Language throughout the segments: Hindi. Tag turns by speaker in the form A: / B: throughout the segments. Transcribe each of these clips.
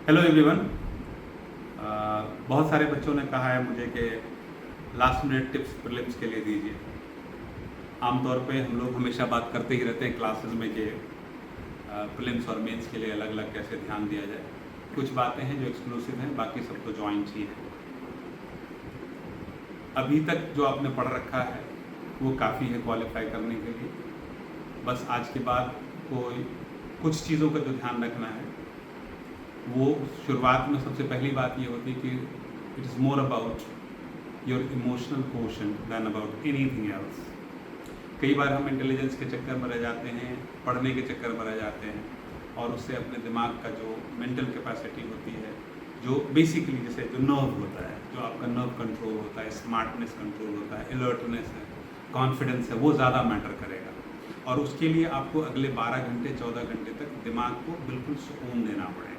A: Hello everyone. बहुत सारे बच्चों ने कहा है मुझे कि लास्ट मिनट टिप्स प्रीलिम्स के लिए दीजिए। आमतौर पे हम लोग हमेशा बात करते ही रहते हैं क्लासेस में कि प्रीलिम्स और मेंस के लिए अलग अलग कैसे ध्यान दिया जाए। कुछ बातें हैं जो एक्सक्लूसिव हैं, बाकी सब तो जॉइंट ही है। अभी तक जो आपने पढ़ रखा है वो काफ़ी है क्वालिफाई करने के लिए। बस आज के बाद कोई कुछ चीज़ों का जो ध्यान रखना है वो शुरुआत में सबसे पहली बात ये होती है कि it is more about your emotional quotient than about anything else. कई बार हम इंटेलिजेंस के चक्कर में रह जाते हैं, पढ़ने के चक्कर में रह जाते हैं और उससे अपने दिमाग का जो मेंटल कैपेसिटी होती है, जो बेसिकली जैसे जो नर्व होता है, जो आपका नर्व कंट्रोल होता है, स्मार्टनेस कंट्रोल होता है, अलर्टनेस है, कॉन्फिडेंस है, वो ज़्यादा मैटर करेगा। और उसके लिए आपको अगले 12 घंटे 14 घंटे तक दिमाग को बिल्कुल सुकून देना पड़ेगा।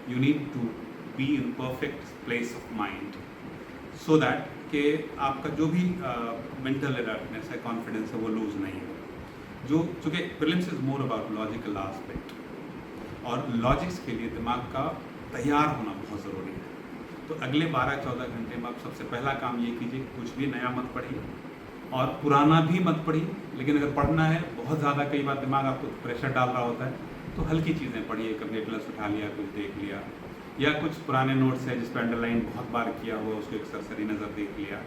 A: You need to be in perfect place of mind so that कि आपका जो भी मेंटल अलर्टनेस है, कॉन्फिडेंस है, वो लूज नहीं हो। जो चूँकि prelims is more about logical aspect और लॉजिक्स के लिए दिमाग का तैयार होना बहुत ज़रूरी है। तो अगले 12-14 घंटे में आप सबसे पहला काम ये कीजिए, कुछ भी नया मत पढ़िए और पुराना भी मत पढ़िए। लेकिन अगर पढ़ना है बहुत ज़्यादा, कई बार दिमाग आपको प्रेशर डाल रहा होता है, तो हल्की चीज़ें पढ़िए। कभी प्लस उठा लिया, कुछ देख लिया, या कुछ पुराने नोट्स है जिस पर अंडरलाइन बहुत बार किया हुआ उसको एक सरसरी नज़र देख लिया।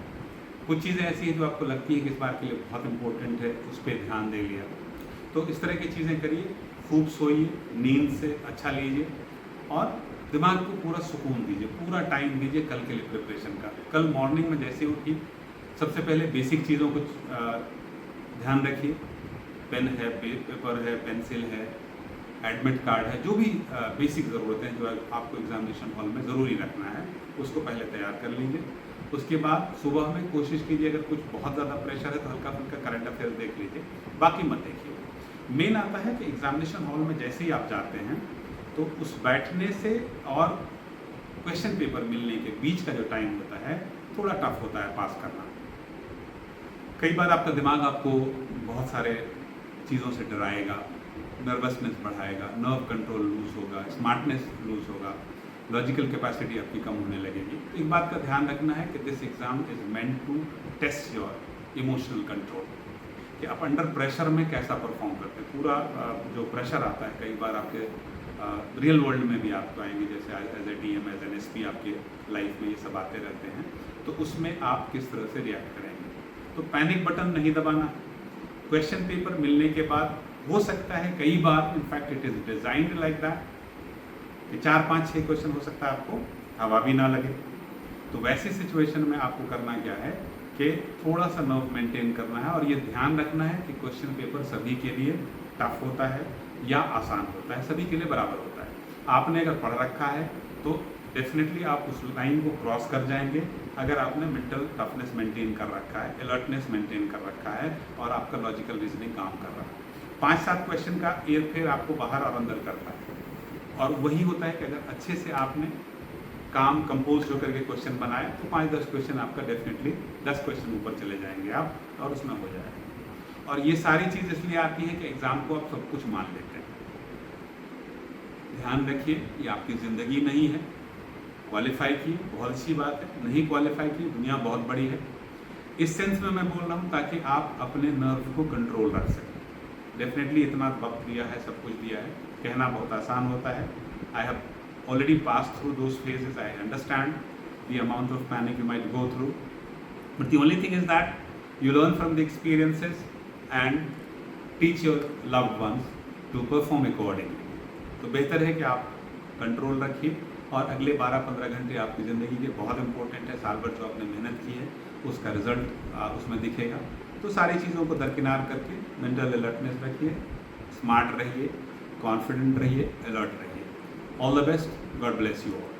A: कुछ चीज़ें ऐसी हैं जो आपको लगती है कि इस बार के लिए बहुत इंपॉर्टेंट है, उस पर ध्यान दे लिया। तो इस तरह की चीज़ें करिए। खूब सोइए, नींद से अच्छा लीजिए और दिमाग को पूरा सुकून दीजिए, पूरा टाइम दीजिए कल के लिए प्रिपरेशन का। कल मॉर्निंग में जैसे उठी, सबसे पहले बेसिक चीज़ों को ध्यान रखिए। पेन है, पेपर है, पेंसिल है, एडमिट कार्ड है, जो भी बेसिक ज़रूरतें जो आपको एग्जामिनेशन हॉल में ज़रूरी रखना है उसको पहले तैयार कर लीजिए। उसके बाद सुबह में कोशिश कीजिए, अगर कुछ बहुत ज़्यादा प्रेशर है तो हल्का फुल्का करंट अफेयर्स देख लीजिए, बाकी मत देखिए। मेन आता है कि एग्जामिनेशन हॉल में जैसे ही आप जाते हैं तो उस बैठने से और क्वेश्चन पेपर मिलने के बीच का जो टाइम होता है थोड़ा टफ होता है पास करना। कई बार आपका दिमाग आपको बहुत सारे चीज़ों से डराएगा, नर्वसनेस बढ़ाएगा, नर्व कंट्रोल लूज होगा, स्मार्टनेस लूज होगा, लॉजिकल कैपेसिटी आपकी कम होने लगेगी। तो एक बात का ध्यान रखना है कि this exam is meant to test your emotional control, कि आप अंडर प्रेशर में कैसा परफॉर्म करते हैं। पूरा जो प्रेशर आता है, कई बार आपके रियल वर्ल्ड में भी आपको आएंगे, जैसे as a DM, as an SP आपके लाइफ में ये सब आते रहते हैं, तो उसमें आप किस तरह से रिएक्ट करेंगे। तो पैनिक बटन नहीं दबाना। क्वेश्चन पेपर मिलने के बाद हो सकता है कई बार, in fact it is designed like that, कि 4-5-6 क्वेश्चन हो सकता है आपको हवा भी ना लगे। तो वैसी सिचुएशन में आपको करना क्या है कि थोड़ा सा नर्व मेंटेन करना है और ये ध्यान रखना है कि क्वेश्चन पेपर सभी के लिए टफ होता है या आसान होता है, सभी के लिए बराबर होता है। आपने अगर पढ़ रखा है तो डेफिनेटली आप उस लाइन को क्रॉस कर जाएंगे अगर आपने मेंटल टफनेस मेंटेन कर रखा है, अलर्टनेस मेंटेन कर रखा है और आपका लॉजिकल रीजनिंग काम कर रहा है। 5-7 क्वेश्चन का एर फेर आपको बाहर और अंदर करता है, और वही होता है कि अगर अच्छे से आपने काम कंपोज होकर के क्वेश्चन बनाए तो 5-10 क्वेश्चन आपका डेफिनेटली 10 क्वेश्चन ऊपर चले जाएंगे आप, और उसमें हो जाएगा। और ये सारी चीज़ इसलिए आती है कि एग्ज़ाम को आप सब कुछ मान लेते हैं। ध्यान रखिए, ये आपकी ज़िंदगी नहीं है। क्वालिफाई किए, बहुत अच्छी बात है। नहीं क्वालिफाई किए, दुनिया बहुत बड़ी है। इस सेंस में मैं बोल रहा हूँ ताकि आप अपने नर्व को कंट्रोल रख सकें। डेफिनेटली इतना वक्त दिया है, सब कुछ दिया है, कहना बहुत आसान होता है। I have already pass through those phases, I understand the amount of panic you might go through, but the only thing is that you learn from the experiences and teach your loved ones to perform accordingly. तो बेहतर है कि आप कंट्रोल रखिए और अगले 12-15 घंटे आपकी ज़िंदगी के बहुत इंपॉर्टेंट है। साल भर जो आपने मेहनत की है उसका रिजल्ट उसमें दिखेगा। तो सारी चीज़ों को दरकिनार करके मेंटल अलर्टनेस रखिए, स्मार्ट रहिए, कॉन्फिडेंट रहिए, अलर्ट रहिए। All the best, God bless you all.